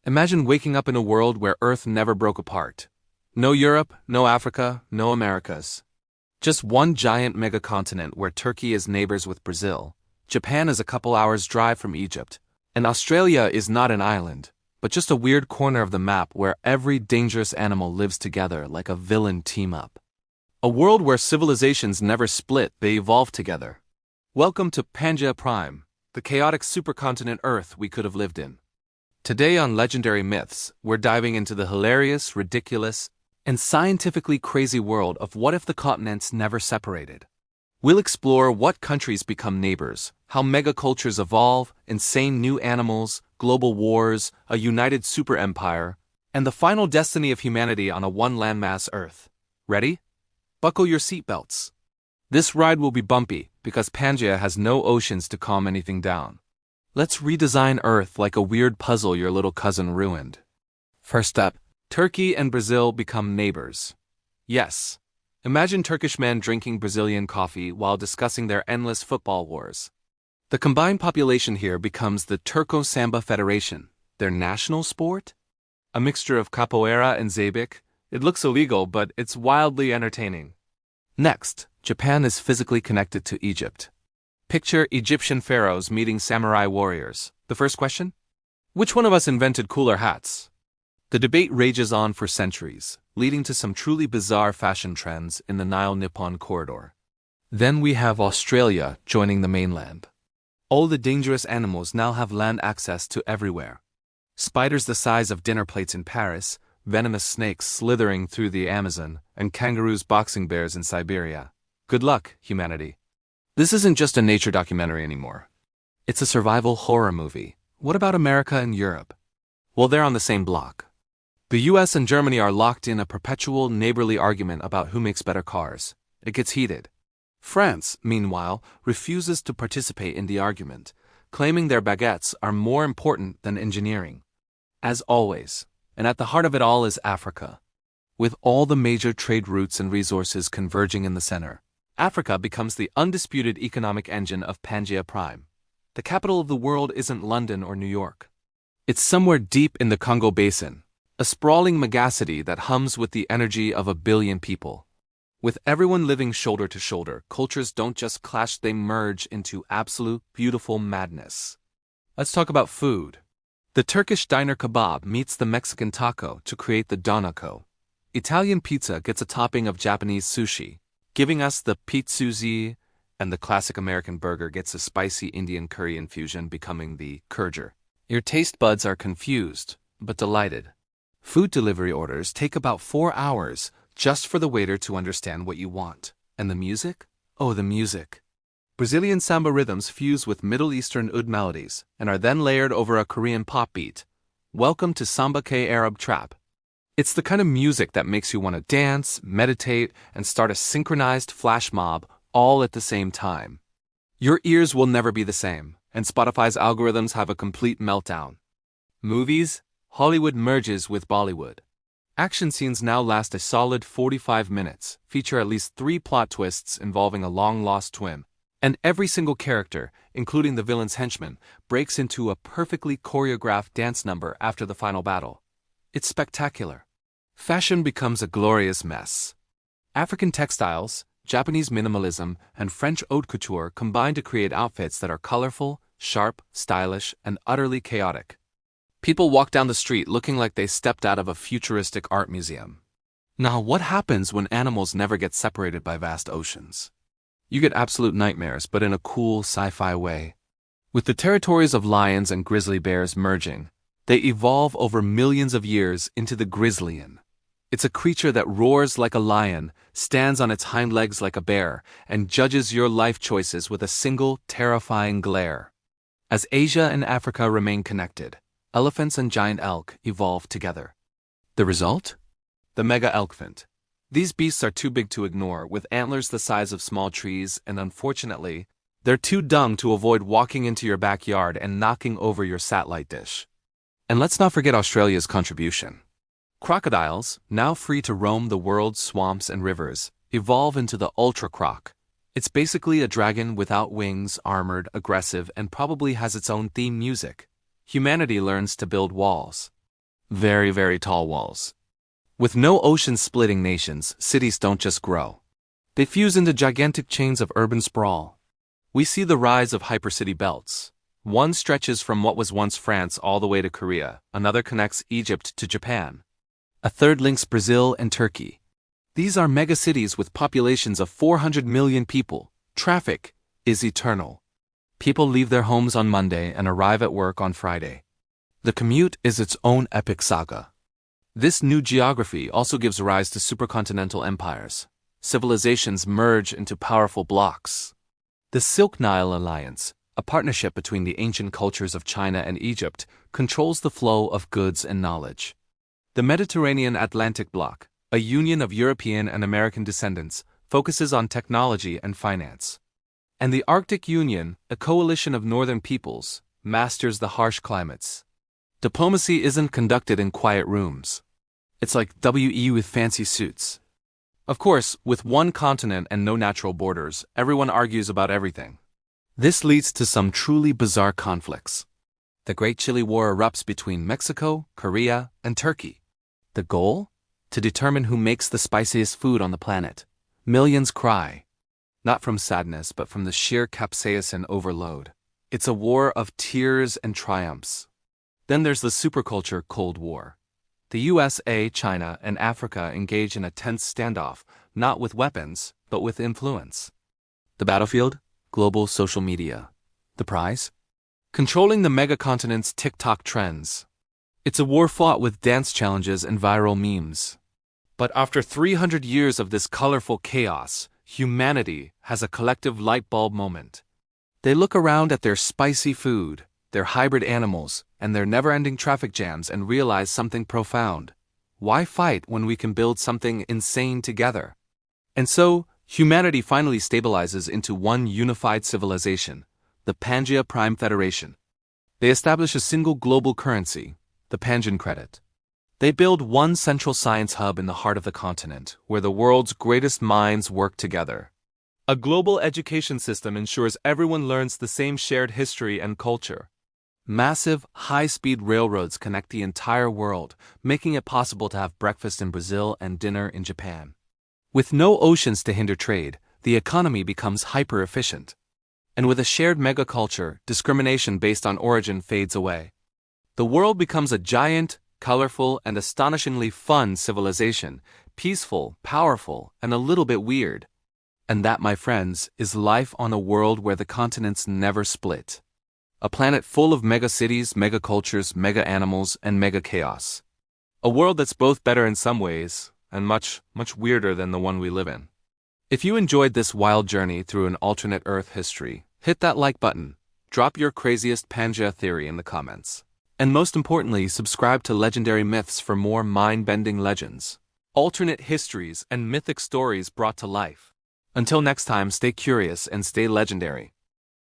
Imagine waking up in a world where Earth never broke apart. No Europe, no Africa, no Americas. Just one giant megacontinent where Turkey is neighbors with Brazil, Japan is a couple hours' drive from Egypt, and Australia is not an island, but just a weird corner of the map where every dangerous animal lives together like a villain team-up. A world where civilizations never split, they evolve together. Welcome to Pangea Prime, the chaotic supercontinent Earth we could have lived in. Today on Legendary Myths, we're diving into the hilarious, ridiculous, and scientifically crazy world of what if the continents never separated. We'll explore what countries become neighbors, how megacultures evolve, insane new animals, global wars, a united super empire, and the final destiny of humanity on a one landmass Earth. Ready? Buckle your seatbelts. This ride will be bumpy because Pangea has no oceans to calm anything down. Let's redesign Earth like a weird puzzle your little cousin ruined. First up, Turkey and Brazil become neighbors. Yes. Imagine Turkish men drinking Brazilian coffee while discussing their endless football wars. The combined population here becomes the Turco-Samba Federation, their national sport? A mixture of capoeira and zabic. It looks illegal, but it's wildly entertaining. Next, Japan is physically connected to Egypt. Picture Egyptian pharaohs meeting samurai warriors. The first question? Which one of us invented cooler hats? The debate rages on for centuries, leading to some truly bizarre fashion trends in the Nile-Nippon corridor. Then we have Australia joining the mainland. All the dangerous animals now have land access to everywhere. Spiders the size of dinner plates in Paris, venomous snakes slithering through the Amazon, and kangaroos boxing bears in Siberia. Good luck, humanity. This isn't just a nature documentary anymore. It's a survival horror movie. What about America and Europe? Well, they're on the same block. The US and Germany are locked in a perpetual neighborly argument about who makes better cars. It gets heated. France, meanwhile, refuses to participate in the argument, claiming their baguettes are more important than engineering. As always, and at the heart of it all is Africa. With all the major trade routes and resources converging in the center, Africa becomes the undisputed economic engine of Pangea Prime. The capital of the world isn't London or New York. It's somewhere deep in the Congo Basin, a sprawling megacity that hums with the energy of 1 billion people. With everyone living shoulder to shoulder, cultures don't just clash, they merge into absolute beautiful madness. Let's talk about food. The Turkish diner kebab meets the Mexican taco to create the donaco. Italian pizza gets a topping of Japanese sushi, giving us the pizzuzi, and the classic American burger gets a spicy Indian curry infusion, becoming the kurger. Your taste buds are confused, but delighted. Food delivery orders take about 4 hours just for the waiter to understand what you want. And the music? Oh, the music. Brazilian samba rhythms fuse with Middle Eastern oud melodies and are then layered over a Korean pop beat. Welcome to Samba K Arab Trap. It's the kind of music that makes you want to dance, meditate, and start a synchronized flash mob all at the same time. Your ears will never be the same, and Spotify's algorithms have a complete meltdown. Movies? Hollywood merges with Bollywood. Action scenes now last a solid 45 minutes, feature at least 3 plot twists involving a long-lost twin, and every single character, including the villain's henchman, breaks into a perfectly choreographed dance number after the final battle. It's spectacular. Fashion becomes a glorious mess. African textiles, Japanese minimalism, and French haute couture combine to create outfits that are colorful, sharp, stylish, and utterly chaotic. People walk down the street looking like they stepped out of a futuristic art museum. Now, what happens when animals never get separated by vast oceans? You get absolute nightmares, but in a cool sci-fi way. With the territories of lions and grizzly bears merging, they evolve over millions of years into the grizzlyan. It's a creature that roars like a lion, stands on its hind legs like a bear, and judges your life choices with a single, terrifying glare. As Asia and Africa remain connected, elephants and giant elk evolve together. The result? The mega elephant. These beasts are too big to ignore, with antlers the size of small trees, and unfortunately, they're too dumb to avoid walking into your backyard and knocking over your satellite dish. And let's not forget Australia's contribution. Crocodiles, now free to roam the world's swamps and rivers, evolve into the ultra croc. It's basically a dragon without wings, armored, aggressive, and probably has its own theme music. Humanity learns to build walls. Very, very tall walls. With no ocean splitting nations, cities don't just grow. They fuse into gigantic chains of urban sprawl. We see the rise of hypercity belts. One stretches from what was once France all the way to Korea, another connects Egypt to Japan. A third links Brazil and Turkey. These are megacities with populations of 400 million people. Traffic is eternal. People leave their homes on Monday and arrive at work on Friday. The commute is its own epic saga. This new geography also gives rise to supercontinental empires. Civilizations merge into powerful blocks. The Silk Nile Alliance, a partnership between the ancient cultures of China and Egypt, controls the flow of goods and knowledge. The Mediterranean Atlantic Bloc, a union of European and American descendants, focuses on technology and finance. And the Arctic Union, a coalition of northern peoples, masters the harsh climates. Diplomacy isn't conducted in quiet rooms. It's like WE with fancy suits. Of course, with one continent and no natural borders, everyone argues about everything. This leads to some truly bizarre conflicts. The Great Chili War erupts between Mexico, Korea, and Turkey. The goal? To determine who makes the spiciest food on the planet. Millions cry. Not from sadness, but from the sheer capsaicin overload. It's a war of tears and triumphs. Then there's the superculture Cold War. The USA, China, and Africa engage in a tense standoff, not with weapons, but with influence. The battlefield? Global social media. The prize? Controlling the megacontinent's TikTok trends. It's a war fought with dance challenges and viral memes. But after 300 years of this colorful chaos, humanity has a collective light bulb moment. They look around at their spicy food, their hybrid animals, and their never-ending traffic jams and realize something profound. Why fight when we can build something insane together? And so, humanity finally stabilizes into one unified civilization, the Pangea Prime Federation. They establish a single global currency, the Pangean credit. They build one central science hub in the heart of the continent, where the world's greatest minds work together. A global education system ensures everyone learns the same shared history and culture. Massive, high-speed railroads connect the entire world, making it possible to have breakfast in Brazil and dinner in Japan. With no oceans to hinder trade, the economy becomes hyper-efficient. And with a shared megaculture, discrimination based on origin fades away. The world becomes a giant, colorful, and astonishingly fun civilization, peaceful, powerful, and a little bit weird. And that, my friends, is life on a world where the continents never split. A planet full of mega-cities, mega-cultures, mega-animals, and mega-chaos. A world that's both better in some ways, and much, much weirder than the one we live in. If you enjoyed this wild journey through an alternate Earth history, hit that like button, drop your craziest Pangea theory in the comments. And most importantly, subscribe to Legendary Myths for more mind-bending legends, alternate histories, and mythic stories brought to life. Until next time, stay curious and stay legendary.